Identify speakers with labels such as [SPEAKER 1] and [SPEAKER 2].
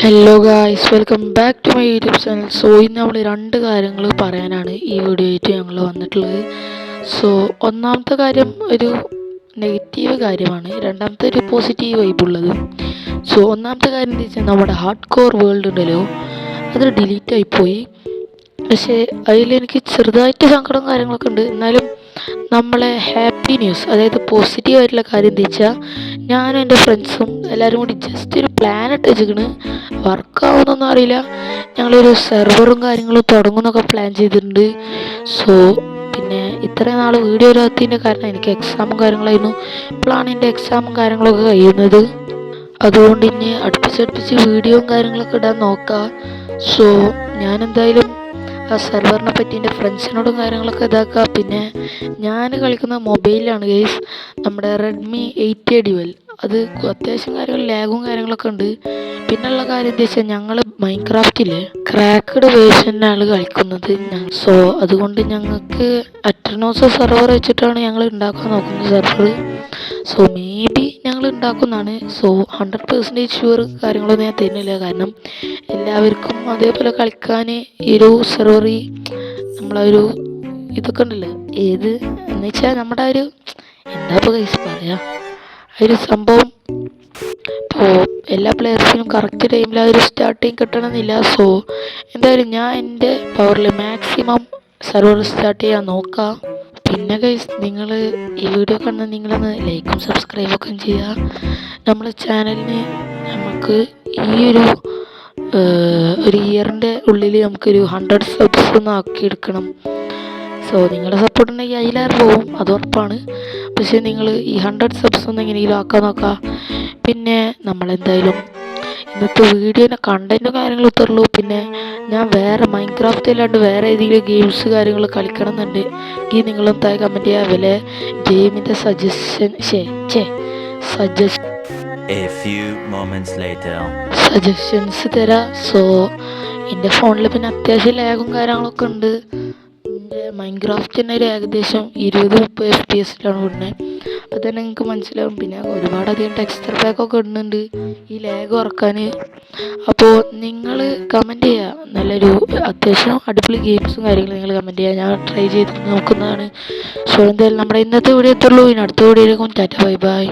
[SPEAKER 1] Hello guys, welcome back to my YouTube channel. So ഇന്ന് നമ്മൾ രണ്ട് കാര്യങ്ങൾ പറയാനാണ് ഈ വീഡിയോ ആയിട്ട് ഞങ്ങൾ വന്നിട്ടുള്ളത്. സോ ഒന്നാമത്തെ കാര്യം ഒരു നെഗറ്റീവ് കാര്യമാണ്, രണ്ടാമത്തെ ഒരു പോസിറ്റീവ് വൈബുള്ളത്. സോ ഒന്നാമത്തെ കാര്യം എന്താ വെച്ചാൽ നമ്മുടെ ഹാർഡ് കോർ വേൾഡ് ഉണ്ടല്ലോ, അത് ഡിലീറ്റ് ആയിപ്പോയി. പക്ഷേ അതിലെനിക്ക് ചെറുതായിട്ട് സങ്കടം കാര്യങ്ങളൊക്കെ ഉണ്ട്. എന്നാലും നമ്മളെ ഹാപ്പി ന്യൂസ്, അതായത് പോസിറ്റീവ് ആയിട്ടുള്ള കാര്യം എന്താ വെച്ചാൽ ഞാനും എൻ്റെ ഫ്രണ്ട്സും എല്ലാവരും കൂടി ജസ്റ്റ് ഒരു പ്ലാൻ ഇട്ട് വെച്ചിരിക്കണ്. വർക്കാവുന്നൊന്നും അറിയില്ല. ഞങ്ങളൊരു സെർവറും കാര്യങ്ങളും തുടങ്ങുന്നൊക്കെ പ്ലാൻ ചെയ്തിട്ടുണ്ട്. സോ പിന്നെ ഇത്രയും നാൾ വീഡിയോ ഇടാത്തതിൻ്റെ കാരണം എനിക്ക് എക്സാമും കാര്യങ്ങളായിരുന്നു. ഇപ്പോഴാണ് എൻ്റെ എക്സാമും കാര്യങ്ങളൊക്കെ കഴിയുന്നത്. അതുകൊണ്ട് ഇനി അടുപ്പിച്ചടുപ്പിച്ച് വീഡിയോയും കാര്യങ്ങളൊക്കെ ഇടാൻ നോക്കാം. സോ ഞാനെന്തായാലും ആ സെർവറിനെ പറ്റി എൻ്റെ ഫ്രണ്ട്സിനോടും കാര്യങ്ങളൊക്കെ ഇതാക്കുക. പിന്നെ ഞാൻ കളിക്കുന്ന മൊബൈലിലാണ് ഗൈസ്, നമ്മുടെ റെഡ്മി 8A ഡ്യുവൽ. അത് അത്യാവശ്യം കാര്യങ്ങൾ ലാഗും കാര്യങ്ങളൊക്കെ ഉണ്ട്. പിന്നെയുള്ള കാര്യം എന്താ വെച്ചാൽ ഞങ്ങൾ മൈൻക്രാഫ്റ്റിലെ ക്രാക്ക്ഡ് വേർഷനാണ് കളിക്കുന്നത്. സോ അതുകൊണ്ട് ഞങ്ങൾക്ക് അറ്റർനോസ് സെർവർ വെച്ചിട്ടാണ് ഞങ്ങൾ ഉണ്ടാക്കാൻ നോക്കുന്നത് സെർവർ. സോ മേ ബി ഞങ്ങൾ ഉണ്ടാക്കുന്നതാണ്. സോ 100% ഷുവർ കാര്യങ്ങളൊന്നും ഞാൻ തരുന്നില്ല, കാരണം എല്ലാവർക്കും അതേപോലെ കളിക്കാൻ ഈ ഒരു സെർവറി നമ്മളൊരു ഇതൊക്കെ ഉണ്ടല്ലോ, ഏത് എന്ന് വെച്ചാൽ നമ്മുടെ ഒരു എന്താ ഇപ്പോൾ കൈസ് പറയാ, ആ ഒരു സംഭവം ഇപ്പോൾ എല്ലാ പ്ലെയേഴ്സിനും കറക്റ്റ് ടൈമിൽ ആ ഒരു സ്റ്റാർട്ടിങ് കിട്ടണമെന്നില്ല. സോ എന്തായാലും ഞാൻ എൻ്റെ പവറിൽ മാക്സിമം സെർവർ സ്റ്റാർട്ട് ചെയ്യാൻ നോക്കാം. പിന്നെ ഗൈസ്, നിങ്ങൾ ഈ വീഡിയോ കാണുന്ന നിങ്ങളൊന്ന് ലൈക്കും സബ്സ്ക്രൈബൊക്കെ ചെയ്യുക. നമ്മളെ ചാനലിന് നമുക്ക് ഈ ഒരു ഇയറിൻ്റെ ഉള്ളിൽ നമുക്കൊരു 100 സബ്സ് ഒന്ന് ആക്കിയെടുക്കണം. സോ നിങ്ങളുടെ സപ്പോർട്ട് ഉണ്ടെങ്കിൽ അതിലേറെ പോവും, അത് ഉറപ്പാണ്. പക്ഷേ നിങ്ങൾ ഈ 100 സബ്സ് ഒന്ന് എങ്ങനെയെങ്കിലും ആക്കാൻ നോക്കാം. പിന്നെ നമ്മളെന്തായാലും ഇന്നത്തെ വീഡിയോൻ്റെ കണ്ടൻറ്റും കാര്യങ്ങളും ഇത്രയുള്ളൂ. പിന്നെ ഞാൻ വേറെ മൈൻക്രാഫ്റ്റ് അല്ലാണ്ട് വേറെ ഏതെങ്കിലും ഗെയിംസ് കാര്യങ്ങൾ കളിക്കണം എന്നുണ്ട് ഈ നിങ്ങളൊന്ന് താഴെ കമൻറ്റ് ചെയ്യുക. അതുപോലെ ഗെയിമിൻ്റെ സജഷൻസ് തരാം. സോ എൻ്റെ ഫോണിൽ പിന്നെ അത്യാവശ്യം ലാഗും കാര്യങ്ങളൊക്കെ ഉണ്ട്. എൻ്റെ മൈൻക്രാഫ്റ്റ് തന്നെ ഒരു ഏകദേശം 20-30 FPS വിടുന്നത്. അപ്പോൾ തന്നെ നിങ്ങൾക്ക് മനസ്സിലാവും. പിന്നെ ഒരുപാടധികം ടെക്സ്ചർ പാക്കൊക്കെ ഇടുന്നുണ്ട് ഈ ലാഗ് കുറക്കാൻ. അപ്പോൾ നിങ്ങൾ കമൻറ്റ് ചെയ്യുക, നല്ലൊരു അത്യാവശ്യം അടിപൊളി ഗെയിംസും കാര്യങ്ങളും നിങ്ങൾ കമൻറ്റ് ചെയ്യുക, ഞാൻ ട്രൈ ചെയ്ത് നോക്കുന്നതാണ്. സോ എന്തായാലും നമ്മുടെ ഇന്നത്തെ വീഡിയോ എത്തുള്ളൂ. ഇനി അടുത്ത വീഡിയോയിലേക്കും ടാറ്റ ബൈ ബൈ.